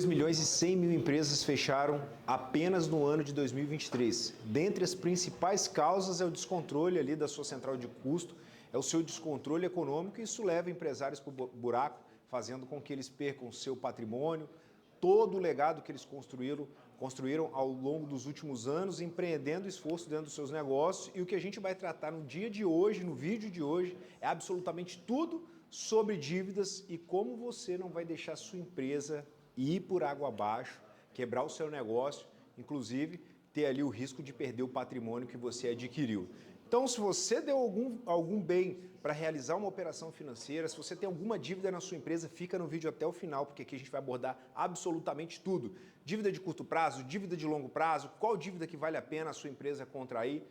2 milhões e 100 mil empresas fecharam apenas no ano de 2023. Dentre as principais causas é o descontrole ali da sua central de custo, é o seu descontrole econômico e isso leva empresários para o buraco, fazendo com que eles percam o seu patrimônio, todo o legado que eles construíram ao longo dos últimos anos, empreendendo esforço dentro dos seus negócios. E o que a gente vai tratar no dia de hoje, no vídeo de hoje, é absolutamente tudo sobre dívidas e como você não vai deixar a sua empresa ir por água abaixo, quebrar o seu negócio, inclusive ter ali o risco de perder o patrimônio que você adquiriu. Então, se você deu algum bem para realizar uma operação financeira, se você tem alguma dívida na sua empresa, fica no vídeo até o final, porque aqui a gente vai abordar absolutamente tudo. Dívida de curto prazo, dívida de longo prazo, qual dívida que vale a pena a sua empresa contrair.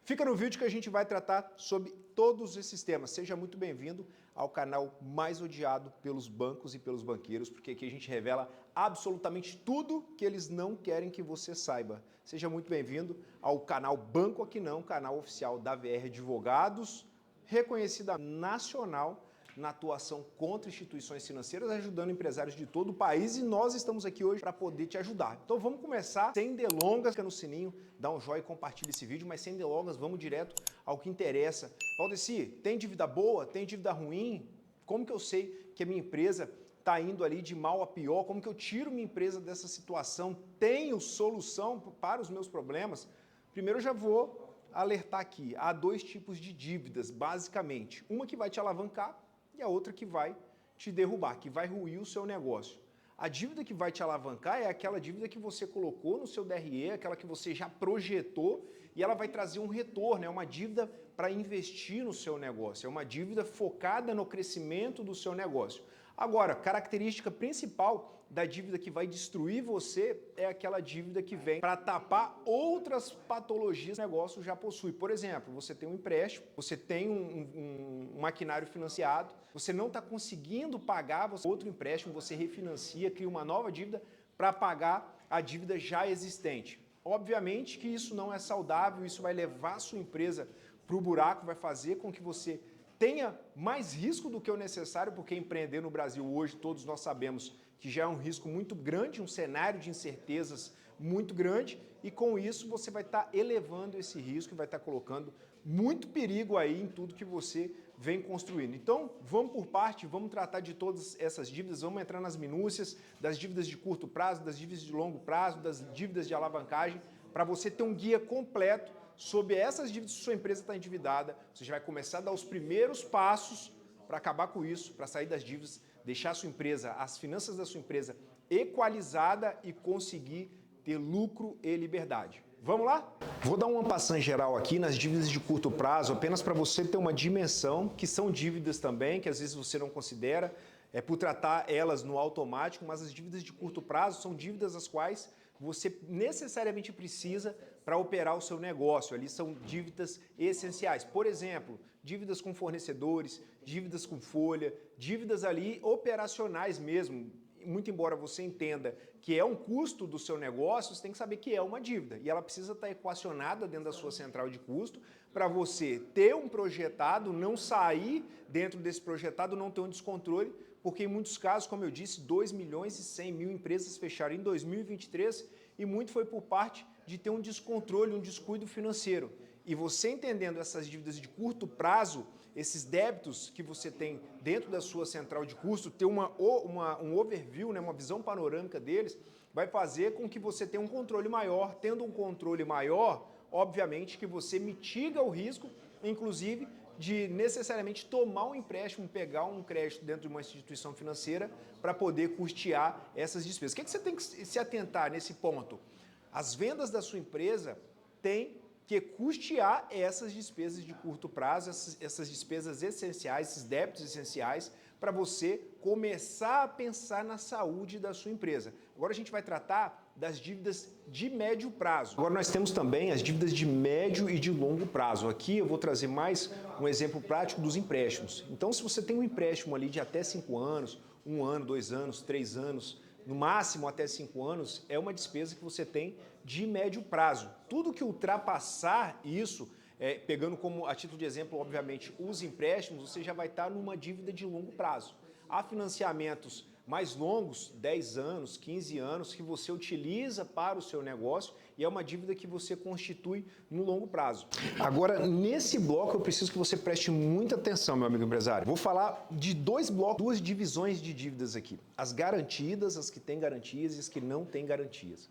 Fica no vídeo que a gente vai tratar sobre todos esses temas. Seja muito bem-vindo ao canal mais odiado pelos bancos e pelos banqueiros, porque aqui a gente revela absolutamente tudo que eles não querem que você saiba. Seja muito bem-vindo ao canal Banco Aqui Não, canal oficial da VR Advogados, reconhecida nacional na atuação contra instituições financeiras, ajudando empresários de todo o país, e nós estamos aqui hoje para poder te ajudar. Então vamos começar sem delongas, clica no sininho, dá um joinha e compartilha esse vídeo, mas sem delongas, vamos direto ao que interessa. Valdeci, tem dívida boa? Tem dívida ruim? Como que eu sei que a minha empresa está indo ali de mal a pior? Como que eu tiro minha empresa dessa situação? Tenho solução para os meus problemas? Primeiro eu já vou alertar aqui, há dois tipos de dívidas, basicamente. Uma que vai te alavancar e a outra que vai te derrubar, que vai ruir o seu negócio. A dívida que vai te alavancar é aquela dívida que você colocou no seu DRE, aquela que você já projetou e ela vai trazer um retorno, é uma dívida para investir no seu negócio, é uma dívida focada no crescimento do seu negócio. Agora, característica principal da dívida que vai destruir você é aquela dívida que vem para tapar outras patologias que o negócio já possui. Por exemplo, você tem um empréstimo, você tem um maquinário financiado, você não está conseguindo pagar outro empréstimo, você refinancia, cria uma nova dívida para pagar a dívida já existente. Obviamente que isso não é saudável, isso vai levar a sua empresa para o buraco, vai fazer com que você tenha mais risco do que o necessário, porque empreender no Brasil hoje, todos nós sabemos que já é um risco muito grande, um cenário de incertezas muito grande, e com isso você vai estar elevando esse risco e vai estar colocando muito perigo aí em tudo que você vem construindo. Então, vamos por parte, vamos tratar de todas essas dívidas, vamos entrar nas minúcias das dívidas de curto prazo, das dívidas de longo prazo, das dívidas de alavancagem, para você ter um guia completo sobre essas dívidas. Se sua empresa está endividada, você já vai começar a dar os primeiros passos para acabar com isso, para sair das dívidas, deixar a sua empresa, as finanças da sua empresa equalizada e conseguir ter lucro e liberdade. Vamos lá? Vou dar uma passagem geral aqui nas dívidas de curto prazo, apenas para você ter uma dimensão, que são dívidas também, que às vezes você não considera, por tratar elas no automático, mas as dívidas de curto prazo são dívidas as quais você necessariamente precisa para operar o seu negócio. Ali são dívidas essenciais. Por exemplo, dívidas com fornecedores, dívidas com folha, dívidas ali operacionais mesmo. Muito embora você entenda que é um custo do seu negócio, você tem que saber que é uma dívida. E ela precisa estar equacionada dentro da sua central de custo para você ter um projetado, não sair dentro desse projetado, não ter um descontrole, porque em muitos casos, como eu disse, 2 milhões e 100 mil empresas fecharam em 2023 e muito foi por parte de ter um descontrole, um descuido financeiro. E você entendendo essas dívidas de curto prazo, esses débitos que você tem dentro da sua central de custo, ter um overview, né, uma visão panorâmica deles, vai fazer com que você tenha um controle maior. Tendo um controle maior, obviamente que você mitiga o risco, inclusive, de necessariamente tomar um empréstimo, pegar um crédito dentro de uma instituição financeira para poder custear essas despesas. O que você tem que se atentar nesse ponto? As vendas da sua empresa têm que custear essas despesas de curto prazo, essas despesas essenciais, esses débitos essenciais, para você começar a pensar na saúde da sua empresa. Agora a gente vai tratar das dívidas de médio prazo. Agora nós temos também as dívidas de médio e de longo prazo. Aqui eu vou trazer mais um exemplo prático dos empréstimos. Então, se você tem um empréstimo ali de até 5 anos, 1 ano, 2 anos, 3 anos, no máximo até 5 anos, é uma despesa que você tem de médio prazo. Tudo que ultrapassar isso, pegando como a título de exemplo, obviamente, os empréstimos, você já vai estar numa dívida de longo prazo. Há financiamentos mais longos, 10 anos, 15 anos, que você utiliza para o seu negócio e é uma dívida que você constitui no longo prazo. Agora, nesse bloco, eu preciso que você preste muita atenção, meu amigo empresário. Vou falar de dois blocos, duas divisões de dívidas aqui. As garantidas, as que têm garantias e as que não têm garantias.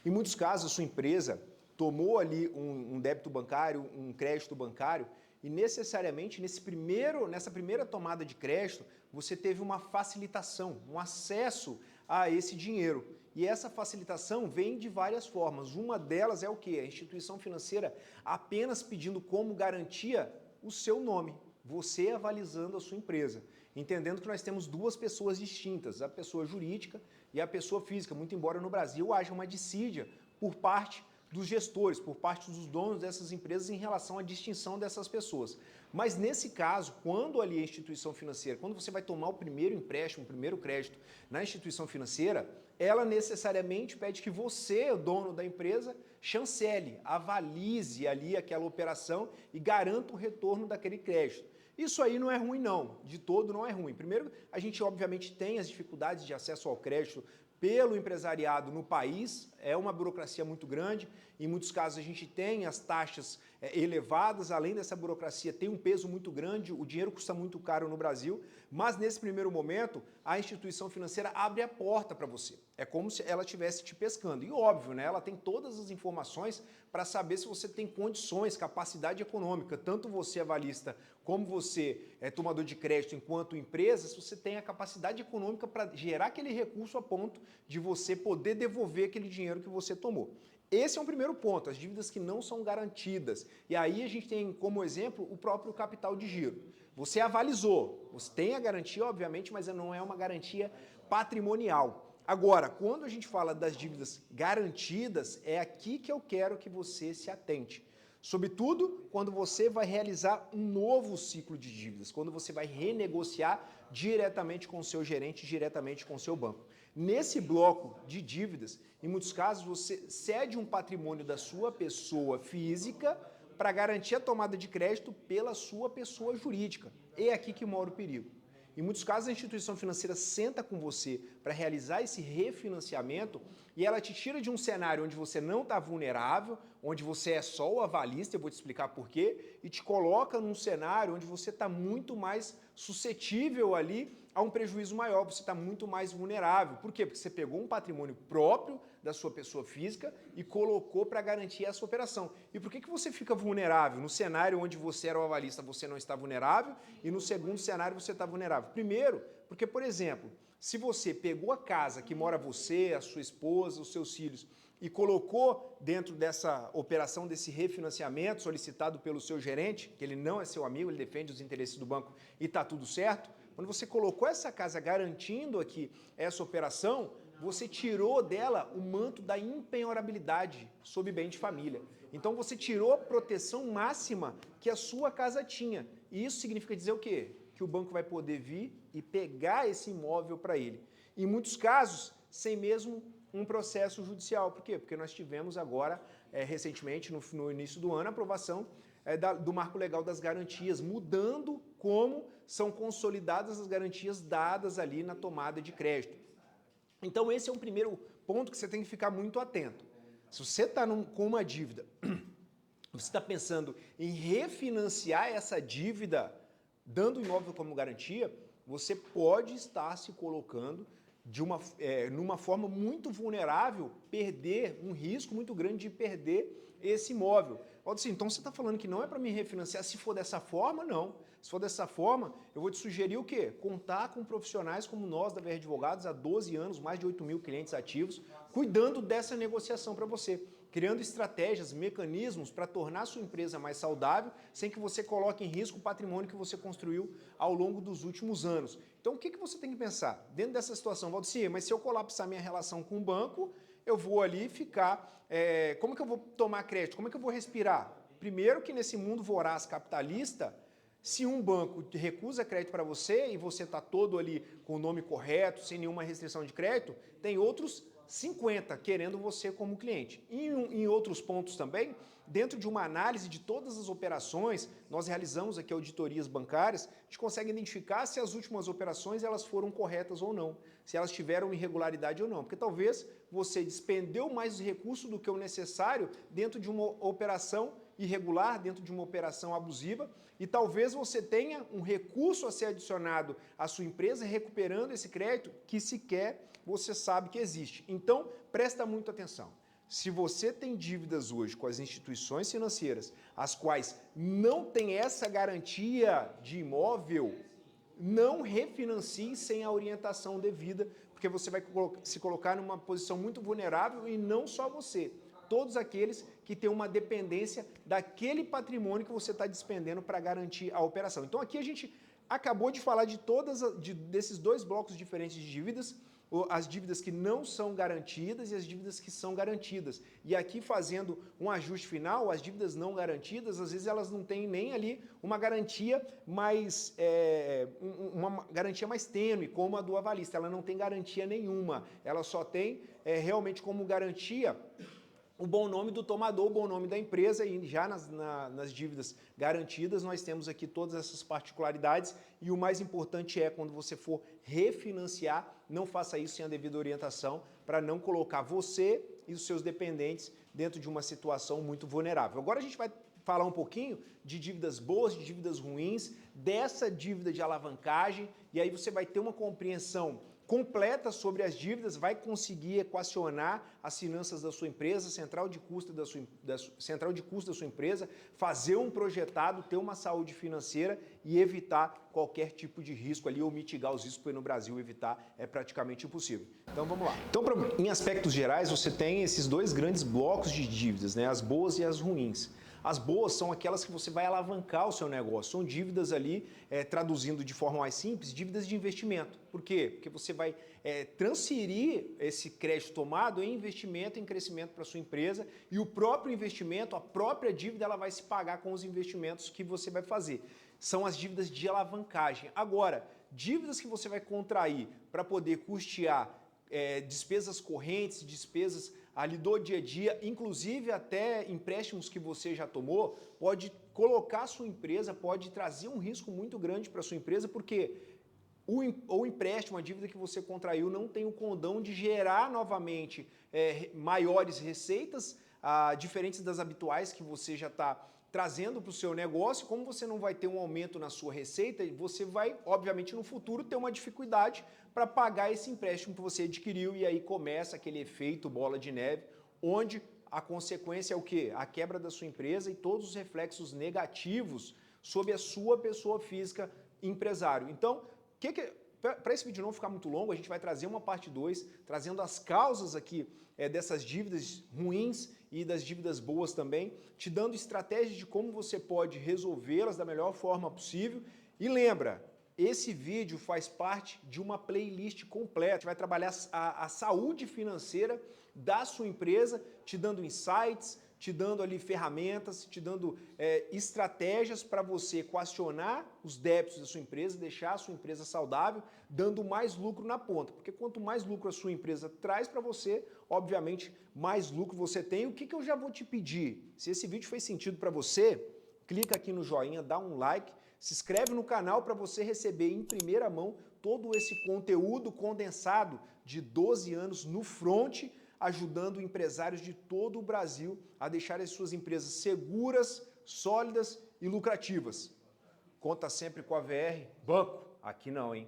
Em muitos casos, a sua empresa tomou ali um débito bancário, um crédito bancário, e necessariamente nessa primeira tomada de crédito, você teve uma facilitação, um acesso a esse dinheiro. E essa facilitação vem de várias formas. Uma delas é o quê? A instituição financeira apenas pedindo como garantia o seu nome, você avalizando a sua empresa. Entendendo que nós temos duas pessoas distintas, a pessoa jurídica e a pessoa física, muito embora no Brasil haja uma dissídia por parte dos gestores, por parte dos donos dessas empresas em relação à distinção dessas pessoas. Mas nesse caso, quando ali a instituição financeira, quando você vai tomar o primeiro empréstimo, o primeiro crédito na instituição financeira, ela necessariamente pede que você, o dono da empresa, chancele, avalize ali aquela operação e garanta o retorno daquele crédito. Isso aí não é ruim não, de todo não é ruim. Primeiro, a gente obviamente tem as dificuldades de acesso ao crédito pelo empresariado no país, é uma burocracia muito grande, em muitos casos a gente tem as taxas elevadas, além dessa burocracia tem um peso muito grande, o dinheiro custa muito caro no Brasil, mas nesse primeiro momento a instituição financeira abre a porta para você, é como se ela estivesse te pescando, e óbvio, né, ela tem todas as informações para saber se você tem condições, capacidade econômica, tanto você avalista como você é tomador de crédito enquanto empresa, se você tem a capacidade econômica para gerar aquele recurso a ponto de você poder devolver aquele dinheiro que você tomou. Esse é um primeiro ponto, as dívidas que não são garantidas. E aí a gente tem como exemplo o próprio capital de giro. Você avalizou, você tem a garantia, obviamente, mas não é uma garantia patrimonial. Agora, quando a gente fala das dívidas garantidas, é aqui que eu quero que você se atente. Sobretudo, quando você vai realizar um novo ciclo de dívidas, quando você vai renegociar diretamente com o seu gerente, diretamente com o seu banco. Nesse bloco de dívidas, em muitos casos, você cede um patrimônio da sua pessoa física para garantir a tomada de crédito pela sua pessoa jurídica. É aqui que mora o perigo. Em muitos casos, a instituição financeira senta com você para realizar esse refinanciamento e ela te tira de um cenário onde você não está vulnerável, onde você é só o avalista, eu vou te explicar por quê, e te coloca num cenário onde você está muito mais suscetível ali a um prejuízo maior, você está muito mais vulnerável. Por quê? Porque você pegou um patrimônio próprio da sua pessoa física e colocou para garantir essa operação. E por que você fica vulnerável? No cenário onde você era o avalista, você não está vulnerável, e no segundo cenário você está vulnerável. Primeiro, porque, por exemplo, se você pegou a casa que mora você, a sua esposa, os seus filhos, e colocou dentro dessa operação, desse refinanciamento solicitado pelo seu gerente, que ele não é seu amigo, ele defende os interesses do banco e está tudo certo, quando você colocou essa casa garantindo aqui essa operação, você tirou dela o manto da impenhorabilidade sob bem de família. Então você tirou a proteção máxima que a sua casa tinha. E isso significa dizer o quê? Que o banco vai poder vir e pegar esse imóvel para ele. Em muitos casos, sem mesmo um processo judicial. Por quê? Porque nós tivemos agora, recentemente, no início do ano, a aprovação do Marco Legal das Garantias, mudando como são consolidadas as garantias dadas ali na tomada de crédito. Então esse é um primeiro ponto que você tem que ficar muito atento. Se você está com uma dívida, você está pensando em refinanciar essa dívida, dando o imóvel como garantia, você pode estar se colocando numa forma muito vulnerável, perder um risco muito grande de perder esse imóvel. Assim, então você está falando que não é para me refinanciar, se for dessa forma, não. Se for dessa forma, eu vou te sugerir o quê? Contar com profissionais como nós da VR Advogados há 12 anos, mais de 8 mil clientes ativos, cuidando dessa negociação para você, criando estratégias, mecanismos para tornar a sua empresa mais saudável, sem que você coloque em risco o patrimônio que você construiu ao longo dos últimos anos. Então, o que você tem que pensar? Dentro dessa situação, Valdecir, mas se eu colapsar minha relação com o banco, eu vou ali ficar... como que eu vou tomar crédito? Como é que eu vou respirar? Primeiro que nesse mundo voraz capitalista, se um banco recusa crédito para você e você está todo ali com o nome correto, sem nenhuma restrição de crédito, tem outros 50 querendo você como cliente. E em outros pontos também, dentro de uma análise de todas as operações, nós realizamos aqui auditorias bancárias, a gente consegue identificar se as últimas operações elas foram corretas ou não, se elas tiveram irregularidade ou não, porque talvez você despendeu mais recurso do que o necessário dentro de uma operação irregular, dentro de uma operação abusiva, e talvez você tenha um recurso a ser adicionado à sua empresa recuperando esse crédito que sequer você sabe que existe. Então, presta muita atenção. Se você tem dívidas hoje com as instituições financeiras, as quais não tem essa garantia de imóvel, não refinancie sem a orientação devida, porque você vai se colocar numa posição muito vulnerável e não só você. Todos aqueles que têm uma dependência daquele patrimônio que você está despendendo para garantir a operação. Então aqui a gente acabou de falar de desses dois blocos diferentes de dívidas, as dívidas que não são garantidas e as dívidas que são garantidas. E aqui fazendo um ajuste final, as dívidas não garantidas, às vezes elas não têm nem ali uma garantia mais, uma garantia mais tênue, como a do avalista. Ela não tem garantia nenhuma, ela só tem realmente como garantia o bom nome do tomador, o bom nome da empresa, e já nas dívidas garantidas nós temos aqui todas essas particularidades, e o mais importante é, quando você for refinanciar, não faça isso sem a devida orientação, para não colocar você e os seus dependentes dentro de uma situação muito vulnerável. Agora a gente vai falar um pouquinho de dívidas boas, de dívidas ruins, dessa dívida de alavancagem, e aí você vai ter uma compreensão completa sobre as dívidas, vai conseguir equacionar as finanças da sua empresa, central de custo da sua empresa, fazer um projetado, ter uma saúde financeira e evitar qualquer tipo de risco ali ou mitigar os riscos, porque no Brasil evitar é praticamente impossível. Então vamos lá. Então, em aspectos gerais, você tem esses dois grandes blocos de dívidas, né? As boas e as ruins. As boas são aquelas que você vai alavancar o seu negócio, são dívidas ali, traduzindo de forma mais simples, dívidas de investimento. Por quê? Porque você vai transferir esse crédito tomado em investimento, em crescimento para a sua empresa, e o próprio investimento, a própria dívida, ela vai se pagar com os investimentos que você vai fazer. São as dívidas de alavancagem. Agora, dívidas que você vai contrair para poder custear despesas correntes, despesas ali do dia a dia, inclusive até empréstimos que você já tomou, pode colocar a sua empresa, pode trazer um risco muito grande para a sua empresa, porque o empréstimo, a dívida que você contraiu, não tem o condão de gerar novamente maiores receitas, diferentes das habituais que você já está trazendo para o seu negócio. Como você não vai ter um aumento na sua receita, você vai, obviamente, no futuro ter uma dificuldade para pagar esse empréstimo que você adquiriu, e aí começa aquele efeito bola de neve, onde a consequência é o quê? A quebra da sua empresa e todos os reflexos negativos sobre a sua pessoa física empresário. Então, para esse vídeo não ficar muito longo, a gente vai trazer uma parte 2, trazendo as causas aqui dessas dívidas ruins e das dívidas boas também, te dando estratégias de como você pode resolvê-las da melhor forma possível. E lembra, esse vídeo faz parte de uma playlist completa. A gente vai trabalhar a saúde financeira da sua empresa, te dando insights, te dando ali ferramentas, te dando estratégias para você equacionar os débitos da sua empresa, deixar a sua empresa saudável, dando mais lucro na ponta. Porque quanto mais lucro a sua empresa traz para você, obviamente, mais lucro você tem. O que eu já vou te pedir? Se esse vídeo fez sentido para você, clica aqui no joinha, dá um like, se inscreve no canal para você receber em primeira mão todo esse conteúdo condensado de 12 anos no front, ajudando empresários de todo o Brasil a deixar as suas empresas seguras, sólidas e lucrativas. Conta sempre com a VR. Banco, aqui não, hein?